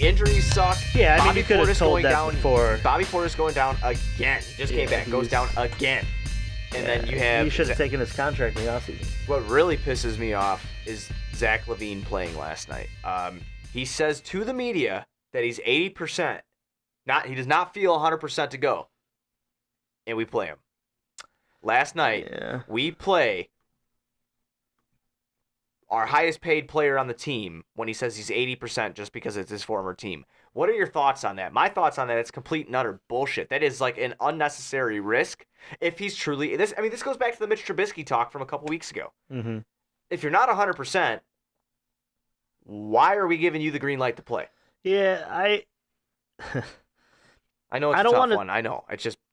injuries suck. Yeah, I mean, Bobby you could have Portis told going that down, before. Bobby Portis going down again. Just came back. Goes down again. And then you have... He should have taken his contract in the offseason. What really pisses me off is Zach LaVine playing last night. He says to the media that he's 80%. He does not feel 100% to go. And we play him. Last night, we play our highest paid player on the team when he says he's 80% just because it's his former team. What are your thoughts on that? My thoughts on that, it's complete and utter bullshit. That is like an unnecessary risk if he's truly... This goes back to the Mitch Trubisky talk from a couple weeks ago. Mm-hmm. If you're not 100%, why are we giving you the green light to play? Yeah, I know it's a tough one. I know.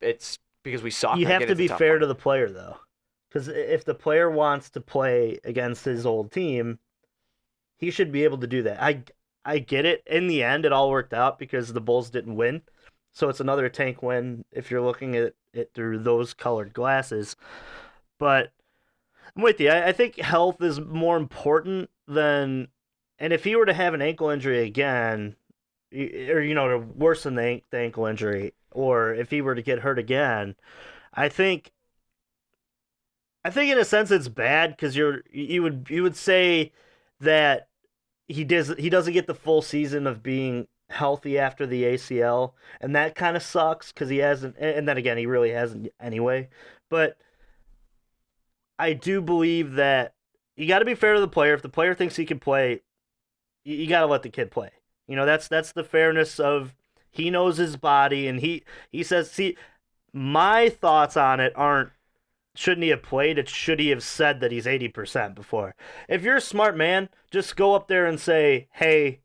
It's because we suck. You have to be fair to the player, though. Because if the player wants to play against his old team, he should be able to do that. I get it. In the end, it all worked out because the Bulls didn't win. So it's another tank win if you're looking at it through those colored glasses. But I'm with you. I think health is more important than... And if he were to have an ankle injury again, or, to worsen the ankle injury, or if he were to get hurt again, I think in a sense it's bad because you would say that he doesn't get the full season of being healthy after the ACL, and that kind of sucks because he hasn't, and then again he really hasn't anyway. But I do believe that you got to be fair to the player. If the player thinks he can play, you got to let the kid play. That's the fairness of he knows his body, and he says, see, my thoughts on it aren't, shouldn't he have played? It should he have said that he's 80% before. If you're a smart man, just go up there and say, hey,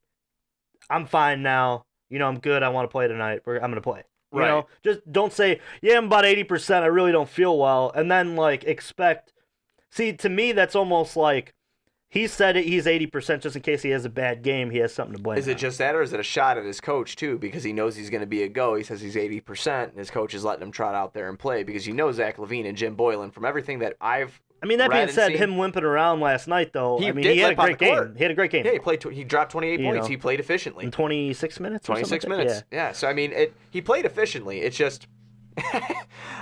I'm fine now. I'm good. I want to play tonight. I'm going to play. Right. Just don't say, yeah, I'm about 80%. I really don't feel well. And then, expect. See, to me, that's almost like he said it. He's 80% just in case he has a bad game. He has something to blame. Is it just that, or is it a shot at his coach, too? Because he knows he's going to be a go. He says he's 80%, and his coach is letting him trot out there and play because Zach LaVine and Jim Boylan, from everything that I've that being said, him limping around last night, though, he had a great game. He had a great game. Yeah, he dropped 28 points. He played efficiently. In 26 minutes? 26 minutes. Yeah. So, he played efficiently. It's just...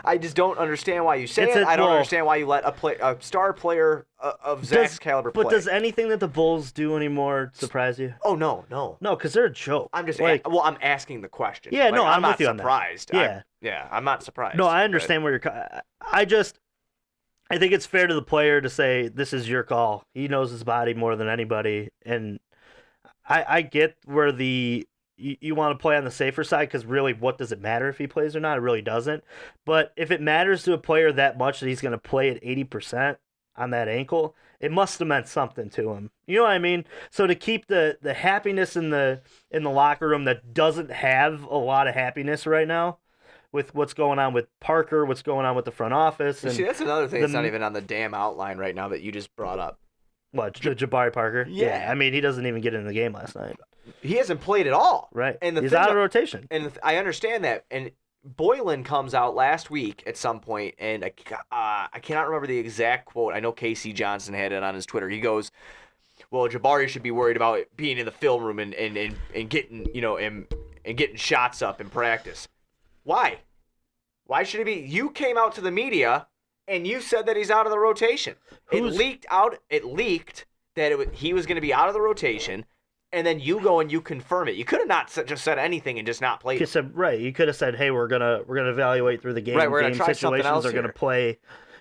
I just don't understand why you say it. I don't understand why you let a star player of Zach's caliber play. But does anything that the Bulls do anymore surprise you? Oh, no. No, because they're a joke. I'm just I'm asking the question. Yeah, no, I'm not with you surprised. on that. Yeah, I'm not surprised. No, I understand where you're... I think it's fair to the player to say, this is your call. He knows his body more than anybody. And I get where you want to play on the safer side because really, what does it matter if he plays or not? It really doesn't. But if it matters to a player that much that he's going to play at 80% on that ankle, it must have meant something to him. You know what I mean? So to keep the happiness in the locker room that doesn't have a lot of happiness right now, with what's going on with Parker, what's going on with the front office. And see, that's another thing that's not even on the damn outline right now that you just brought up. What, Jabari Parker? Yeah. He doesn't even get in the game last night. He hasn't played at all. Right. And he's out of rotation. And I understand that. And Boylan comes out last week at some point, and I cannot remember the exact quote. I know Casey Johnson had it on his Twitter. He goes, well, Jabari should be worried about being in the film room and getting, and getting shots up in practice. Why? Why should he be? You came out to the media and you said that he's out of the rotation. It leaked that he was going to be out of the rotation, and then you go and you confirm it. You could have not just said anything and just not played. You could have said, "Hey, we're gonna evaluate through the game. Right, we're game gonna try something else. Are gonna play."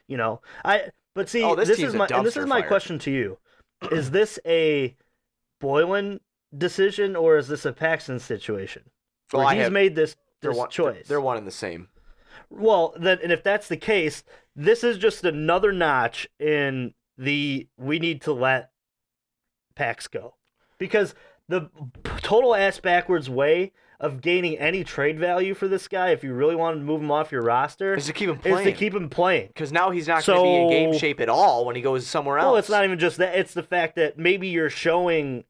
But see, this is my question to you: is this a Boylan decision or is this a Paxson situation? Well, he's made this choice. They're one and the same. Well, and if that's the case, this is just another notch in we need to let Pax go. Because the total ass-backwards way of gaining any trade value for this guy, if you really want to move him off your roster, is to keep him playing. Because now he's not going to be in game shape at all when he goes somewhere else. Well, it's not even just that. It's the fact that maybe you're showing...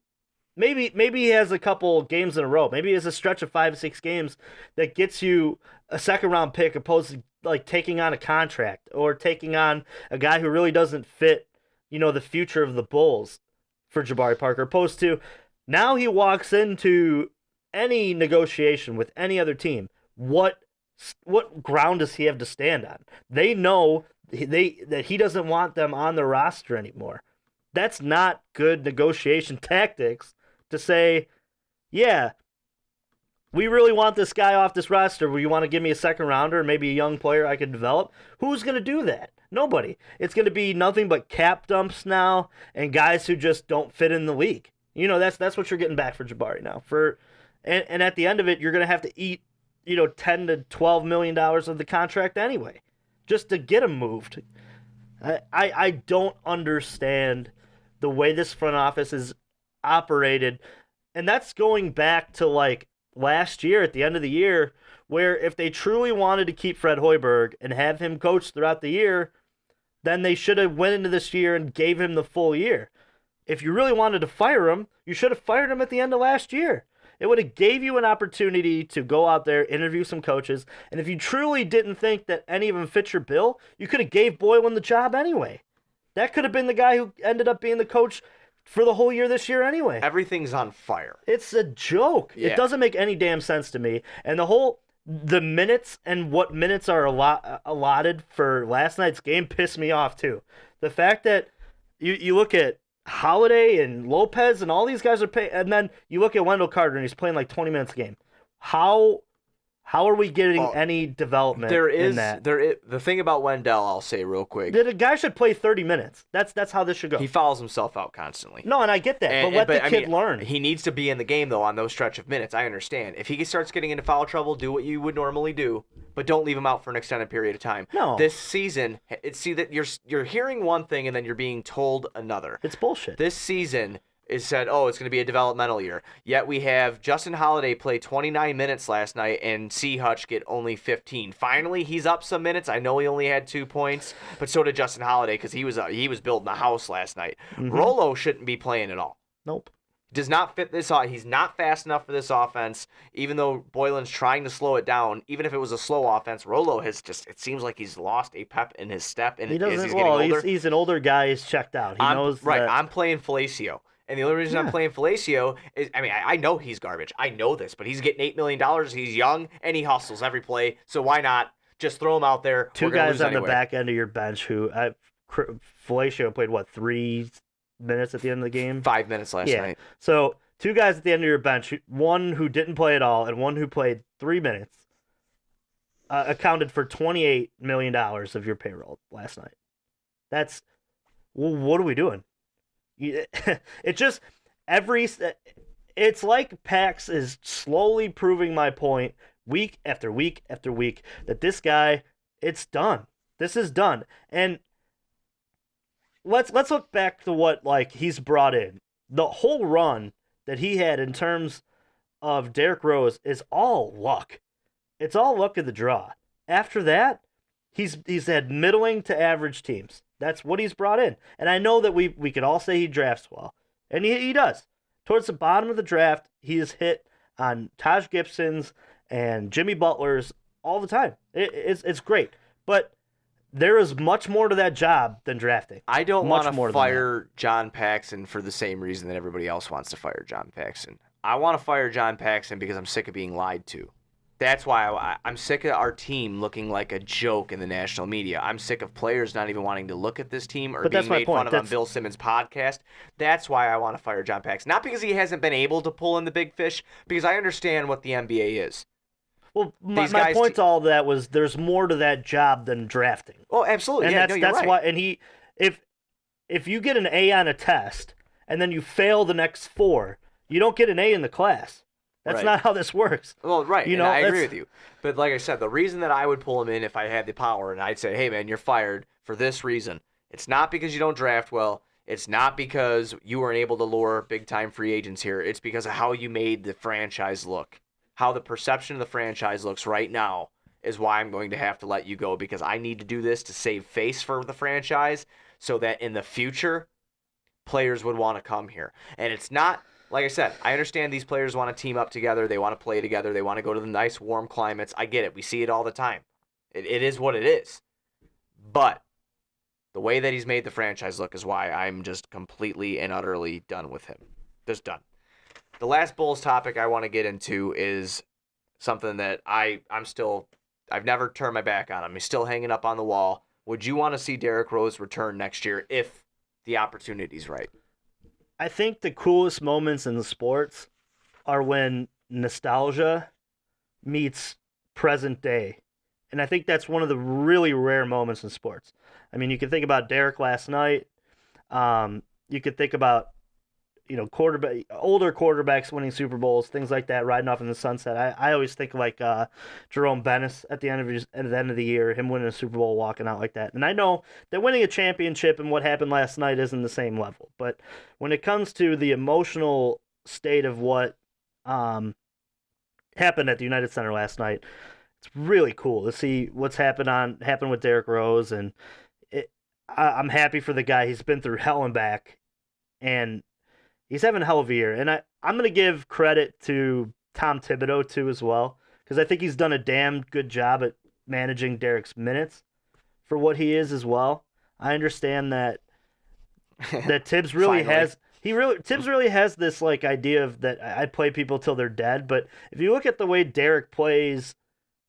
Maybe he has a couple games in a row. Maybe he has a stretch of 5-6 games that gets you a second-round pick opposed to taking on a contract or taking on a guy who really doesn't fit, the future of the Bulls for Jabari Parker. Opposed to now he walks into any negotiation with any other team, what ground does he have to stand on? They know that he doesn't want them on the roster anymore. That's not good negotiation tactics to say, yeah, we really want this guy off this roster. Will you want to give me a second rounder, maybe a young player I could develop? Who's going to do that? Nobody. It's going to be nothing but cap dumps now and guys who just don't fit in the league. That's what you're getting back for Jabari now. And at the end of it, you're going to have to eat, $10 to $12 million of the contract anyway, just to get him moved. I don't understand the way this front office is operated, and that's going back to like last year at the end of the year, where if they truly wanted to keep Fred Hoiberg and have him coach throughout the year, then they should have went into this year and gave him the full year. If you really wanted to fire him, you should have fired him at the end of last year. It would have gave you an opportunity to go out there, interview some coaches, and if you truly didn't think that any of them fit your bill, you could have gave Boylan the job anyway. That could have been the guy who ended up being the coach for the whole year this year anyway. Everything's on fire. It's a joke. Yeah. It doesn't make any damn sense to me. And the minutes and what minutes are allotted for last night's game pissed me off too. The fact that you look at Holiday and Lopez and all these guys are paying, and then you look at Wendell Carter and he's playing like 20 minutes a game. How are we getting any development in that? The thing about Wendell, I'll say real quick. The guy should play 30 minutes. That's how this should go. He fouls himself out constantly. No, and I get that, but let the kid learn. He needs to be in the game, though, on those stretch of minutes. I understand. If he starts getting into foul trouble, do what you would normally do, but don't leave him out for an extended period of time. No. This season, that you're hearing one thing and then you're being told another. It's bullshit. This season is said, it's going to be a developmental year. Yet we have Justin Holiday play 29 minutes last night and C. Hutch get only 15. Finally, he's up some minutes. I know he only had 2 points, but so did Justin Holiday because he was building the house last night. Mm-hmm. Rollo shouldn't be playing at all. Nope. Does not fit this. He's not fast enough for this offense. Even though Boylan's trying to slow it down, even if it was a slow offense, Rollo has it seems like he's lost a pep in his step. And he doesn't. As he's getting older, he's an older guy. He's checked out. He knows. Right. That... I'm playing Falacio. And the only reason I'm playing Falacio is, I know he's garbage. I know this, but he's getting $8 million. He's young, and he hustles every play. So why not just throw him out there? Two guys on the back end of your bench who Falacio played, 3 minutes at the end of the game? 5 minutes last night. So 2 guys at the end of your bench, one who didn't play at all and one who played 3 minutes, accounted for $28 million of your payroll last night. What are we doing? It just it's like Pax is slowly proving my point week after week after week that this guy, it's done. This is done. And let's look back to what he's brought in. The whole run that he had in terms of Derrick Rose is all luck. It's all luck of the draw. After that, he's had middling to average teams. That's what he's brought in. And I know that we could all say he drafts well. And he does. Towards the bottom of the draft, he is hit on Taj Gibson's and Jimmy Butler's all the time. It's great. But there is much more to that job than drafting. I don't want to fire John Paxson for the same reason that everybody else wants to fire John Paxson. I want to fire John Paxson because I'm sick of being lied to. That's why I'm sick of our team looking like a joke in the national media. I'm sick of players not even wanting to look at this team or being made fun of on Bill Simmons' podcast. That's why I want to fire John Paxson. Not because he hasn't been able to pull in the big fish, because I understand what the NBA is. Well, my point to all of that was there's more to that job than drafting. Oh, absolutely. And that's right. Why. And if you get an A on a test and then you fail the next 4, you don't get an A in the class. That's not how this works. Well, right, I agree with you. But like I said, the reason that I would pull him in if I had the power and I'd say, hey, man, you're fired for this reason. It's not because you don't draft well. It's not because you weren't able to lure big-time free agents here. It's because of how you made the franchise look. How the perception of the franchise looks right now is why I'm going to have to let you go, because I need to do this to save face for the franchise so that in the future, players would want to come here. And it's not... Like I said, I understand these players want to team up together. They want to play together. They want to go to the nice, warm climates. I get it. We see it all the time. It is what it is. But the way that he's made the franchise look is why I'm just completely and utterly done with him. Just done. The last Bulls topic I want to get into is something that I've never turned my back on him. He's still hanging up on the wall. Would you want to see Derrick Rose return next year if the opportunity's right? I think the coolest moments in the sports are when nostalgia meets present day. And I think that's one of the really rare moments in sports. I mean, you can think about Derrick last night. You could think about older quarterbacks winning Super Bowls, things like that, riding off in the sunset. I always think like Jerome Bettis at the end of the year, him winning a Super Bowl, walking out like that. And I know that winning a championship and what happened last night isn't the same level, but when it comes to the emotional state of what happened at the United Center last night, it's really cool to see what's happened with Derrick Rose, and I'm happy for the guy. He's been through hell and back, and he's having a hell of a year. And I'm going to give credit to Tom Thibodeau, too, as well, because I think he's done a damn good job at managing Derrick's minutes for what he is as well. I understand that Tibbs really Tibbs really has this like idea of that I play people till they're dead. But if you look at the way Derrick plays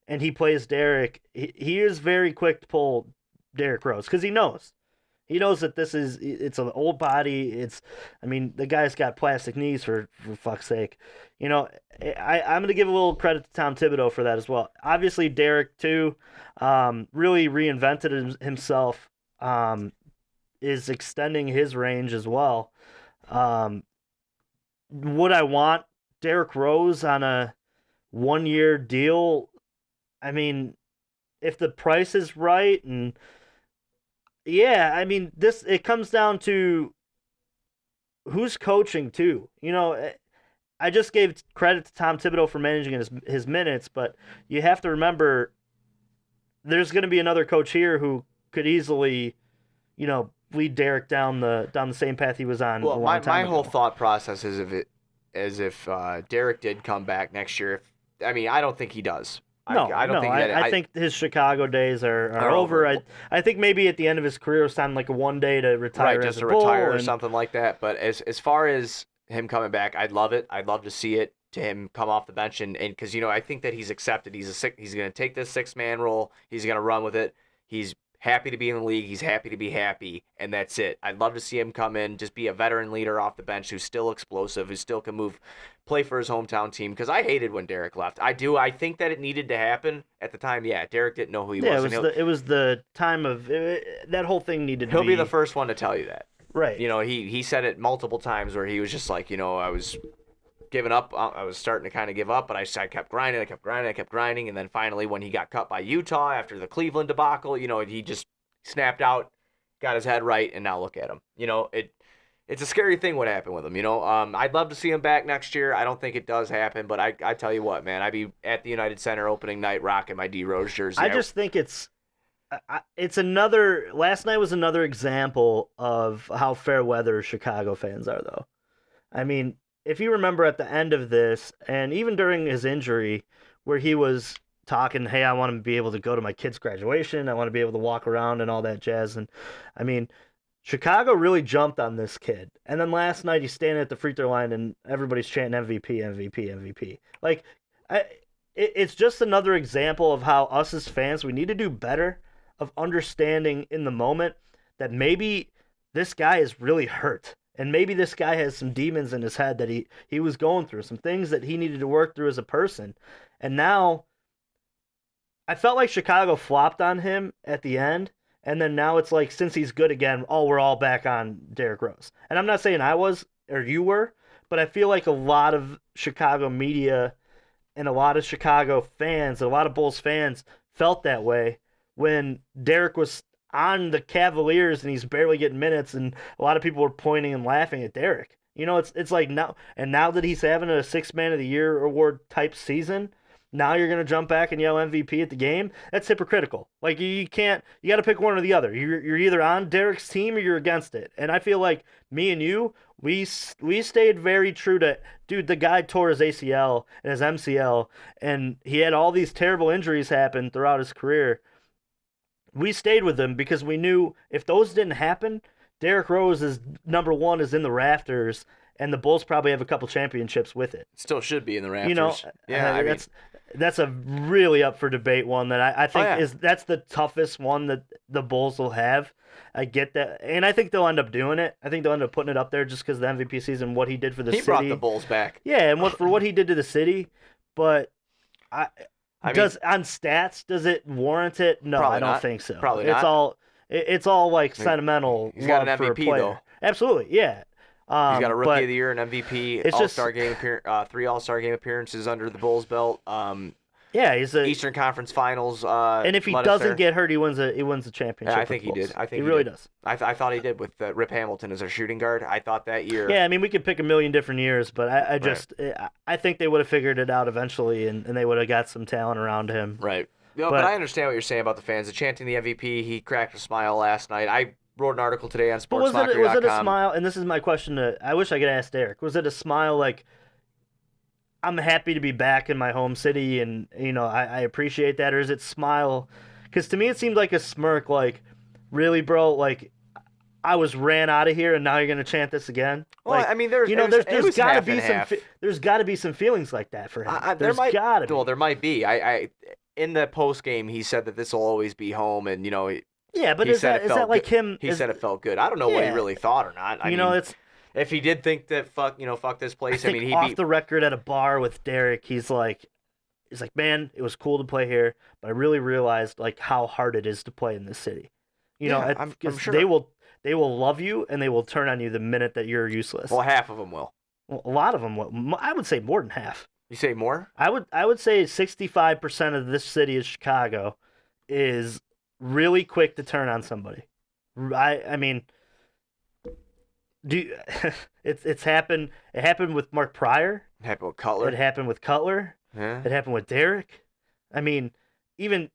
and he plays Derrick, he is very quick to pull Derrick Rose because he knows. He knows that it's an old body. The guy's got plastic knees for fuck's sake. I'm going to give a little credit to Tom Thibodeau for that as well. Obviously, Derrick, too, really reinvented himself, is extending his range as well. Would I want Derrick Rose on a 1-year deal? I mean, if the price is right and... Yeah, I mean, it comes down to who's coaching too. I just gave credit to Tom Thibodeau for managing his minutes, but you have to remember there's going to be another coach here who could easily, lead Derrick down the same path he was on. Well, a long time my ago. whole thought process is if Derrick did come back next year. I don't think he does. I think his Chicago days are over. I think maybe at the end of his career, it's time like one day to retire, right? Just to retire or something like that. But as far as him coming back, I'd love it. I'd love to see it. To him come off the bench and because I think that he's accepted. He's going to take this 6-man role. He's going to run with it. He's happy to be in the league. He's happy to be happy, and that's it. I'd love to see him come in, just be a veteran leader off the bench who's still explosive, who still can play for his hometown team. Because I hated when Derrick left. I do. I think that it needed to happen at the time. Yeah, Derrick didn't know who he was. It was the time of that whole thing needed to be. He'll be the first one to tell you that. Right. He said it multiple times where he was just like, I was giving up. I was starting to kind of give up, but I kept grinding. And then finally, when he got cut by Utah after the Cleveland debacle, he just snapped out, got his head right, and now look at him. It's a scary thing what happened with him. I'd love to see him back next year. I don't think it does happen, but I tell you what, man, I'd be at the United Center opening night rocking my D Rose jersey. I just think it's another. Last night was another example of how fair weather Chicago fans are, though. I mean, if you remember at the end of this, and even during his injury, where he was talking, hey, I want to be able to go to my kid's graduation, I want to be able to walk around and all that jazz. And I mean, Chicago really jumped on this kid. And then last night he's standing at the free throw line and everybody's chanting MVP, MVP, MVP. Like, it's just another example of how us as fans, we need to do better of understanding in the moment that maybe this guy is really hurt. And maybe this guy has some demons in his head that he was going through, some things that he needed to work through as a person. And now, I felt like Chicago flopped on him at the end. And then now it's like, since he's good again, we're all back on Derrick Rose. And I'm not saying I was, or you were, but I feel like a lot of Chicago media and a lot of Chicago fans, a lot of Bulls fans felt that way when Derrick was on the Cavaliers and he's barely getting minutes, and a lot of people were pointing and laughing at Derrick. It's like now that he's having a 6-man of the year award type season, now you're gonna jump back and yell MVP at the game. That's hypocritical. Like you got to pick one or the other. You're either on Derrick's team or you're against it. And I feel like me and you, we stayed very true to, dude, the guy tore his ACL and his MCL, and he had all these terrible injuries happen throughout his career. We stayed with him because we knew if those didn't happen, Derrick Rose is number one, is in the rafters, and the Bulls probably have a couple championships with it. Still should be in the Raptors. You know, yeah, I mean, that's a really up for debate one that I think yeah. that's the toughest one that the Bulls will have. I get that, and I think they'll end up doing it. I think they'll end up putting it up there just because the MVP season, what he did for the city. He brought the Bulls back. Yeah, and for what he did to the city, but on stats, does it warrant it? No, I don't think so. Probably not. It's all like sentimental. He's got love an MVP for a player. though. Absolutely, yeah. He's got a Rookie of the Year, an MVP, All-Star game 3 All-Star game appearances under the Bulls' belt. Yeah, he's a Eastern Conference Finals. And if he doesn't get hurt, he wins a championship. Yeah, I think he did. I think he really does. I thought he did with Rip Hamilton as our shooting guard. I thought that year. Yeah, I mean we could pick a million different years, but I think they would have figured it out eventually, and they would have got some talent around him. Right. No, but I understand what you're saying about the fans. The chanting the MVP, he cracked a smile last night. I wrote an article today on sportslocker.com. But was it a smile? And this is my question. I wish I could ask Derrick. Was it a smile like, I'm happy to be back in my home city, and I appreciate that, or is it smile? Because to me it seemed like a smirk, like, really, bro, like, I was ran out of here, and now you're gonna chant this again. Well, like, I mean, there's got to be there's got to be some feelings like that for him. There might be. I in the post game he said that this will always be home, and yeah, but is that like him? He said it felt good. I don't know what he really thought or not. I mean, it's. If he did think that fuck this place, I mean, he off the record at a bar with Derrick, he's like, man, it was cool to play here, but I really realized like how hard it is to play in this city. I'm sure they will love you and they will turn on you the minute that you're useless. Well, half of them will. Well, a lot of them will. I would say more than half. You say more? I would say 65% of this city of Chicago is really quick to turn on somebody. I mean. It's happened. It happened with Mark Pryor. It happened with Cutler. It happened with Cutler. Yeah. It happened with Derrick. I mean, even.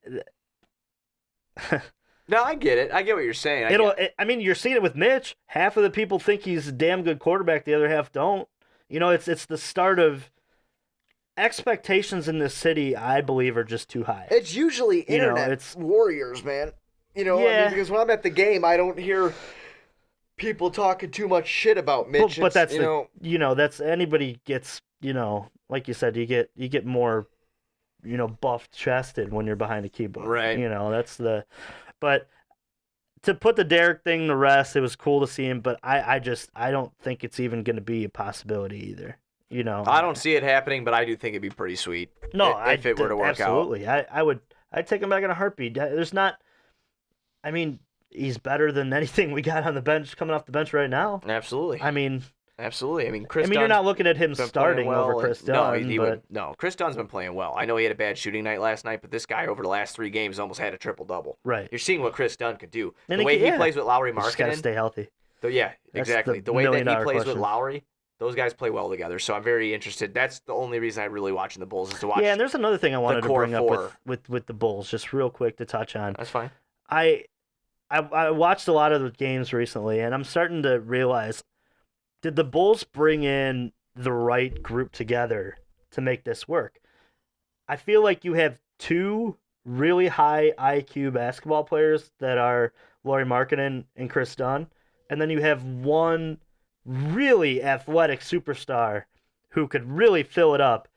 No, I get it. I get what you're saying. I mean, you're seeing it with Mitch. Half of the people think he's a damn good quarterback. The other half don't. It's the start of expectations in this city. I believe are just too high. It's usually internet warriors, man. Yeah. I mean, because when I'm at the game, I don't hear people talking too much shit about Mitch. But that's that's anybody gets, like you said, you get more, buffed chested when you're behind a keyboard. Right. But to put the Derrick thing to rest, it was cool to see him, but I don't think it's even going to be a possibility either. I don't see it happening, but I do think it'd be pretty sweet. No, if it were to work absolutely. out. I'd take him back in a heartbeat. There's not, I mean, he's better than anything we got on the bench, coming off the bench right now. Absolutely. I mean, Chris. You're not looking at him starting over Chris Dunn. No, Chris Dunn's been playing well. I know he had a bad shooting night last night, but this guy over the last 3 games almost had a triple-double. Right. You're seeing what Chris Dunn could do. And the way he plays with Lowry Markkanen. Just got to stay healthy. Exactly. The way that he plays with Lowry, those guys play well together. So I'm very interested. That's the only reason I'm really watching the Bulls is to watch. Yeah, and there's another thing I wanted to bring up with the Bulls, just real quick to touch on. That's fine. I watched a lot of the games recently, and I'm starting to realize, did the Bulls bring in the right group together to make this work? I feel like you have 2 really high IQ basketball players that are Lauri Markkanen and Chris Dunn, and then you have 1 really athletic superstar who could really fill it up.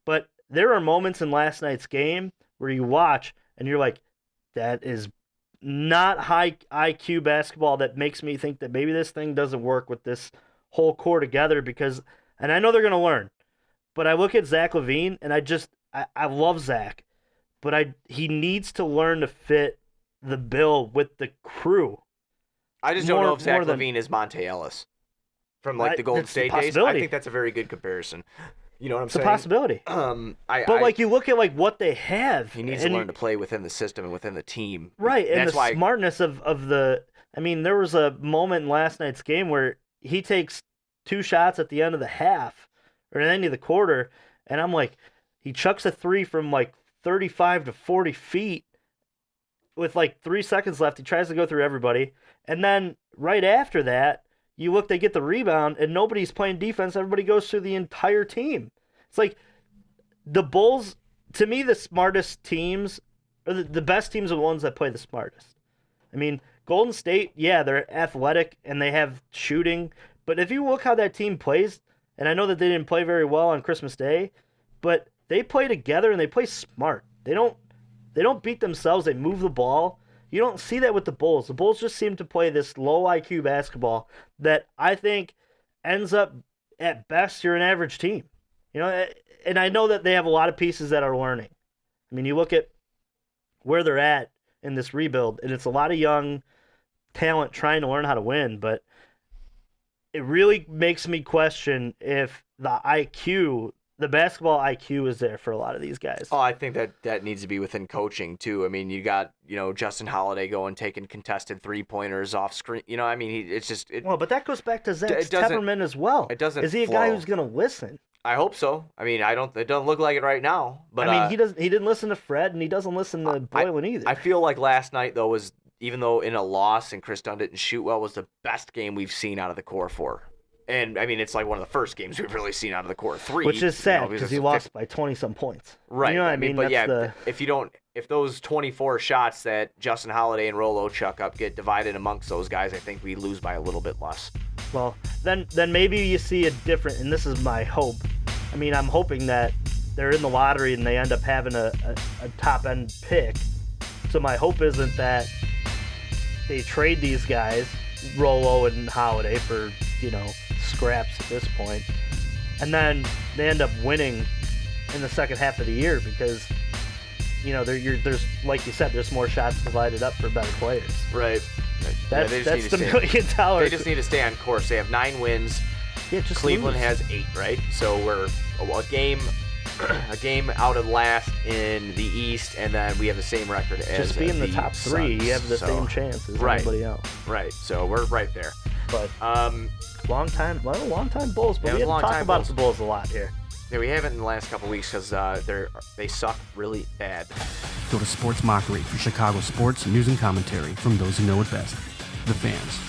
But there are moments in last night's game where you watch and you're like, that is not high IQ basketball. That makes me think that maybe this thing doesn't work with this whole core together, because, and I know they're going to learn, but I look at Zach LaVine and I love Zach, but he needs to learn to fit the bill with the crew. I just don't know if Zach LaVine is Monte Ellis from the Golden State days. I think that's a very good comparison. You know what I'm saying? It's a possibility. But you look at what they have. He needs to learn to play within the system and within the team. Right, and the smartness of the. I mean, there was a moment in last night's game where he takes 2 shots at the end of the half or at the end of the quarter, and I'm like, he chucks a 3 from 35 to 40 feet with 3 seconds left. He tries to go through everybody, and then right after that, you look, they get the rebound, and nobody's playing defense. Everybody goes through the entire team. It's like the Bulls, to me, the smartest teams, or the best teams are the ones that play the smartest. I mean, Golden State, yeah, they're athletic and they have shooting, But if you look how that team plays, and I know that they didn't play very well on Christmas Day, but they play together and they play smart. They don't beat themselves. They move the ball. You don't see that with the Bulls. The Bulls just seem to play this low IQ basketball that I think ends up, at best, you're an average team. You know, and I know that they have a lot of pieces that are learning. I mean, you look at where they're at in this rebuild, and it's a lot of young talent trying to learn how to win, but it really makes me question if the basketball IQ is there for a lot of these guys. Oh, I think that needs to be within coaching too. I mean, you got, Justin Holiday going taking contested 3-pointers off screen. I mean, it's just well, but that goes back to Zach Tepperman as well. It doesn't. Is he a guy who's going to listen? I hope so. I mean, it doesn't look like it right now. But I mean, he didn't listen to Fred, and he doesn't listen to Boylan either. I feel like last night though was, even though in a loss and Chris Dunn didn't shoot well, was the best game we've seen out of the core 4. And I mean, it's like one of the first games we've really seen out of the core 3, which is sad because he lost by 20-some points. Right. You know what I mean? But if those 24 shots that Justin Holiday and Rolo chuck up get divided amongst those guys, I think we lose by a little bit less. Well, then maybe you see a different, and this is my hope. I mean, I'm hoping that they're in the lottery and they end up having a top-end pick. So my hope isn't that they trade these guys, Rolo and Holiday, for, scraps at this point. And then they end up winning in the second half of the year because, there's, like you said, there's more shots divided up for better players. Right. That's the $1 million. They just need to stay on course. They have 9 wins. Yeah, just Cleveland lose. has 8, right? So we're a game out of last in the East, and then we have the same record as just being the top 3. Suns. You have the same chance as anybody else. Right. So we're right there. But long time Bulls, but we haven't talked about the Bulls a lot here. Yeah, we haven't in the last couple of weeks because they suck really bad. Go to Sports Mockery for Chicago sports news and commentary from those who know it best, the fans.